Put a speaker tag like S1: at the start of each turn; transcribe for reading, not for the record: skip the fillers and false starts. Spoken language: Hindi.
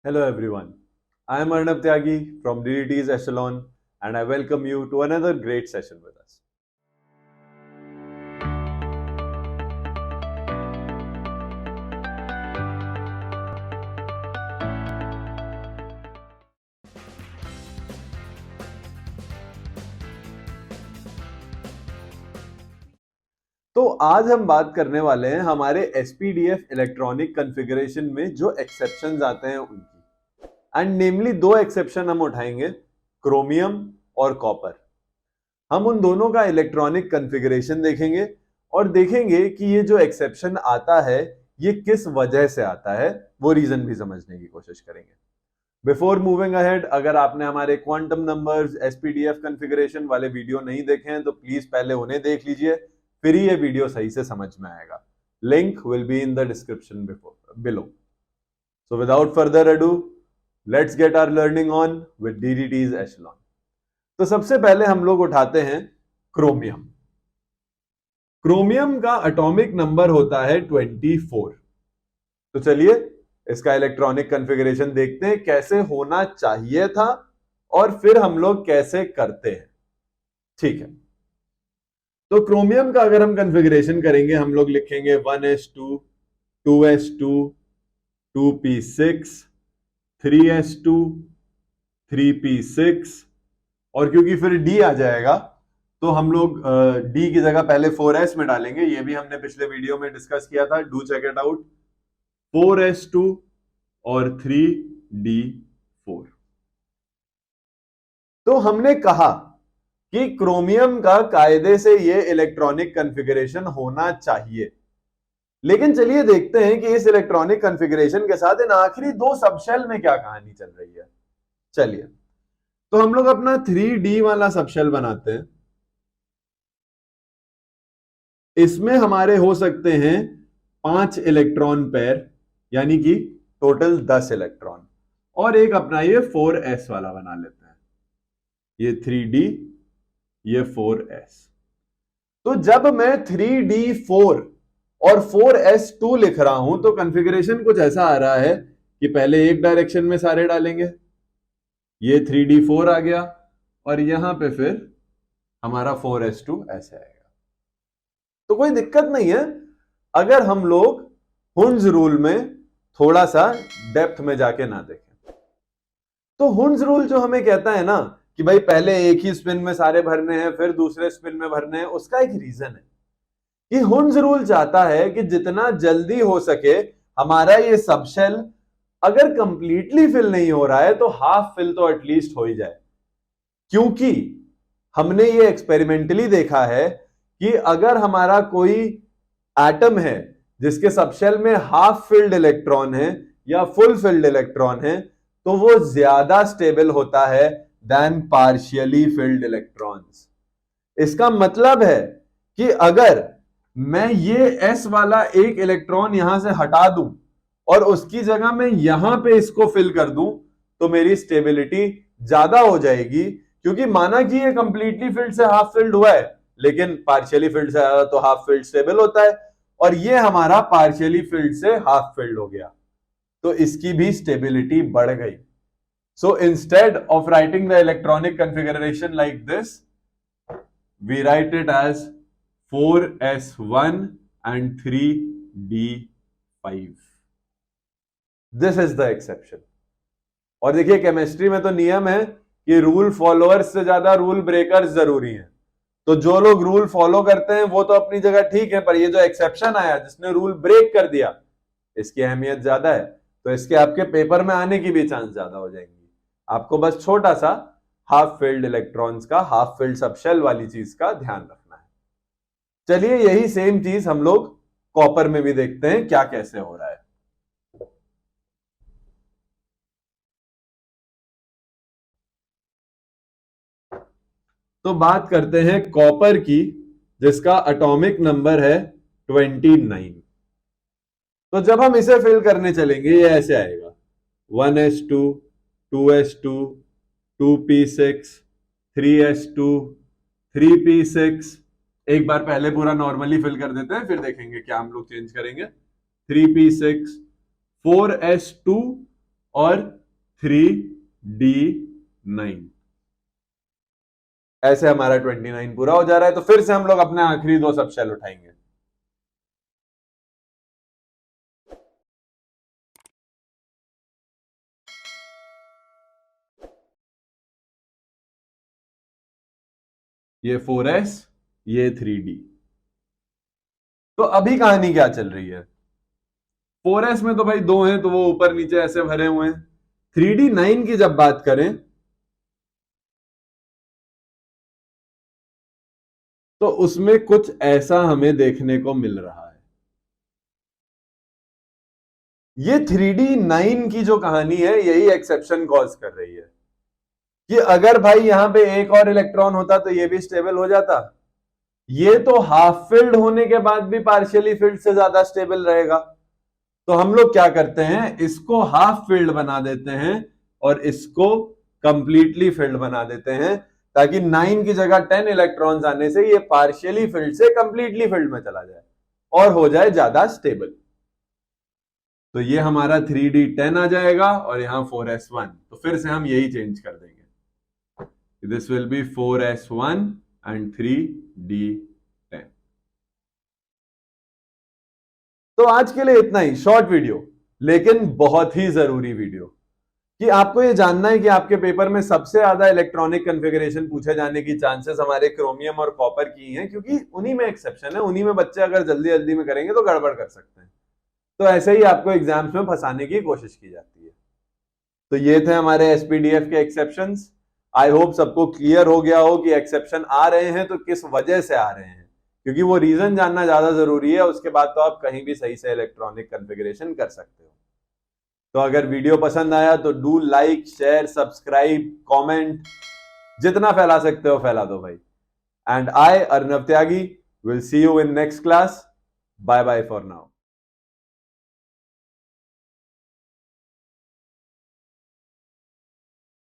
S1: Hello everyone. I am Arnab Tyagi from DDT's Echelon and I welcome you to another great session with us. तो आज हम बात करने वाले हैं हमारे SPDF इलेक्ट्रॉनिक कॉन्फ़िगरेशन में जो एक्सेप्शंस आते हैं उनकी एंड नेमली दो एक्सेप्शन हम उठाएंगे, क्रोमियम और कॉपर। हम उन दोनों का इलेक्ट्रॉनिक कॉन्फ़िगरेशन देखेंगे और देखेंगे कि ये जो एक्सेप्शन आता है ये किस वजह से आता है, वो रीजन भी समझने की कोशिश करेंगे। बिफोर मूविंग अहेड, अगर आपने हमारे क्वांटम नंबर्स एसपीडीएफ कॉन्फ़िगरेशन वाले वीडियो नहीं देखे हैं तो प्लीज पहले उन्हें देख लीजिए, फिर ही ये वीडियो सही से समझ में आएगा। Link will be in the description below. So without further ado, let's get our learning on with DDT's echelon. तो सबसे पहले हम लोग उठाते हैं क्रोमियम। क्रोमियम का एटॉमिक नंबर होता है 24। तो चलिए इसका इलेक्ट्रॉनिक कॉन्फ़िगरेशन देखते हैं कैसे होना चाहिए था और फिर हम लोग कैसे करते हैं। ठीक है, तो क्रोमियम का अगर हम कॉन्फ़िगरेशन करेंगे हम लोग लिखेंगे 1s2 2s2 2p6 3s2 3p6 और क्योंकि फिर d आ जाएगा तो हम लोग d की जगह पहले 4s में डालेंगे। ये भी हमने पिछले वीडियो में डिस्कस किया था, do check it out. 4s2 और 3d4। तो हमने कहा कि क्रोमियम का कायदे से ये इलेक्ट्रॉनिक कॉन्फ़िगरेशन होना चाहिए, लेकिन चलिए देखते हैं कि इस इलेक्ट्रॉनिक कॉन्फ़िगरेशन के साथ इन आखिरी दो सबशेल में क्या कहानी चल रही है। चलिए, तो हम लोग अपना 3d वाला सबशेल बनाते हैं। इसमें हमारे हो सकते हैं 5 इलेक्ट्रॉन पेयर, यानी कि टोटल 10 इलेक्ट्रॉन, और एक अपना ये 4s वाला बना लेते हैं। ये 3d, ये 4s। तो जब मैं 3d4 और 4s2 लिख रहा हूं तो कॉन्फ़िगरेशन कुछ ऐसा आ रहा है कि पहले एक डायरेक्शन में सारे डालेंगे, ये 3d4 आ गया और यहां पे फिर हमारा 4s2 ऐसे आएगा। तो कोई दिक्कत नहीं है अगर हम लोग हुंज रूल में थोड़ा सा डेप्थ में जाके ना देखें। तो हुंज रूल जो हमें कहता है ना कि भाई पहले एक ही स्पिन में सारे भरने हैं फिर दूसरे स्पिन में भरने हैं, उसका एक रीजन है कि हुंज रूल चाहता है कि जितना जल्दी हो सके हमारा ये सबशेल अगर कंप्लीटली फिल नहीं हो रहा है तो हाफ फिल तो एटलीस्ट हो ही जाए। क्योंकि हमने ये एक्सपेरिमेंटली देखा है कि अगर हमारा कोई एटम है जिसके सबशेल में हाफ फिल्ड इलेक्ट्रॉन है या फुल फिल्ड इलेक्ट्रॉन है तो वो ज्यादा स्टेबल होता है देन पार्शियली फिल्ड इलेक्ट्रॉन्स। इसका मतलब है कि अगर मैं ये s वाला एक इलेक्ट्रॉन यहां से हटा दूं और उसकी जगह मैं यहां पे इसको फिल कर दूं तो मेरी स्टेबिलिटी ज्यादा हो जाएगी, क्योंकि माना कि ये कंप्लीटली फिल्ड से हाफ फिल्ड हुआ है लेकिन पार्शियली फिल्ड से ज्यादा तो हाफ फिल्ड स्टेबल होता है, और ये हमारा पार्शियली फिल्ड से हाफ फिल्ड हो गया तो इसकी भी स्टेबिलिटी बढ़ गई। So instead of writing the electronic configuration like this, we write it as 4s1 and 3d5. This is the exception. और देखिए केमिस्ट्री में तो नियम है कि रूल फॉलोअर्स से ज्यादा रूल ब्रेकर्स जरूरी हैं। तो जो लोग रूल फॉलो करते हैं वो तो अपनी जगह ठीक है, पर ये जो एक्सेप्शन आया जिसने रूल ब्रेक कर दिया इसकी अहमियत ज्यादा है, तो इसके आपके पेपर में आने की भी चांस ज्यादा हो जाएंगी। आपको बस छोटा सा हाफ फिल्ड इलेक्ट्रॉन्स का, हाफ फिल्ड सबशेल वाली चीज का ध्यान रखना है। चलिए यही सेम चीज हम लोग कॉपर में भी देखते हैं क्या कैसे हो रहा है। तो बात करते हैं कॉपर की जिसका एटॉमिक नंबर है 29। तो जब हम इसे फिल करने चलेंगे ये ऐसे आएगा 1s2 2s2 2p6 3s2 3p6। एक बार पहले पूरा नॉर्मली फिल कर देते हैं फिर देखेंगे क्या हम लोग चेंज करेंगे। 3p6 4s2 और 3D9। ऐसे हमारा 29 पूरा हो जा रहा है। तो फिर से हम लोग अपने आखिरी दो सब शेल उठाएंगे। ये 4s, ये 3D। तो अभी कहानी क्या चल रही है? 4s में तो भाई दो हैं, तो वो ऊपर नीचे ऐसे भरे हुए हैं। 3D9 की जब बात करें तो उसमें कुछ ऐसा हमें देखने को मिल रहा है। ये 3D9 की जो कहानी है यही एक्सेप्शन कॉज कर रही है कि अगर भाई यहां पे एक और इलेक्ट्रॉन होता तो ये भी स्टेबल हो जाता। ये तो हाफ फिल्ड होने के बाद भी पार्शियली फिल्ड से ज्यादा स्टेबल रहेगा। तो हम लोग क्या करते हैं, इसको हाफ फिल्ड बना देते हैं और इसको कंप्लीटली फिल्ड बना देते हैं, ताकि 9 की जगह 10 इलेक्ट्रॉन्स आने से ये पार्शियली फिल्ड से कंप्लीटली फिल्ड में चला जाए और हो जाए ज्यादा स्टेबल। तो ये हमारा 3D10 आ जाएगा और यहां 4s1। तो फिर से हम यही चेंज कर देंगे। This will be 4s1 and 3D10। तो आज के लिए इतना ही, शॉर्ट वीडियो लेकिन बहुत ही जरूरी वीडियो, कि आपको ये जानना है कि आपके पेपर में सबसे ज्यादा इलेक्ट्रॉनिक कॉन्फ़िगरेशन पूछे जाने की चांसेस हमारे क्रोमियम और कॉपर की हैं, क्योंकि उन्हीं में एक्सेप्शन है, उन्हीं में बच्चे अगर जल्दी जल्दी में करेंगे तो गड़बड़ कर सकते हैं। तो ऐसे ही आपको एग्जाम्स में फंसाने की कोशिश की जाती है। तो ये थे हमारे एसपीडीएफ के एक्सेप्शंस। आई होप सबको क्लियर हो गया हो कि एक्सेप्शन आ रहे हैं तो किस वजह से आ रहे हैं, क्योंकि वो रीजन जानना ज्यादा जरूरी है। उसके बाद तो आप कहीं भी सही से इलेक्ट्रॉनिक कॉन्फ़िगरेशन कर सकते हो। तो अगर वीडियो पसंद आया तो do like, share, subscribe, comment, जितना फैला सकते हो फैला दो भाई। And I Arnav Tyagi will see you in next class. Bye bye for now.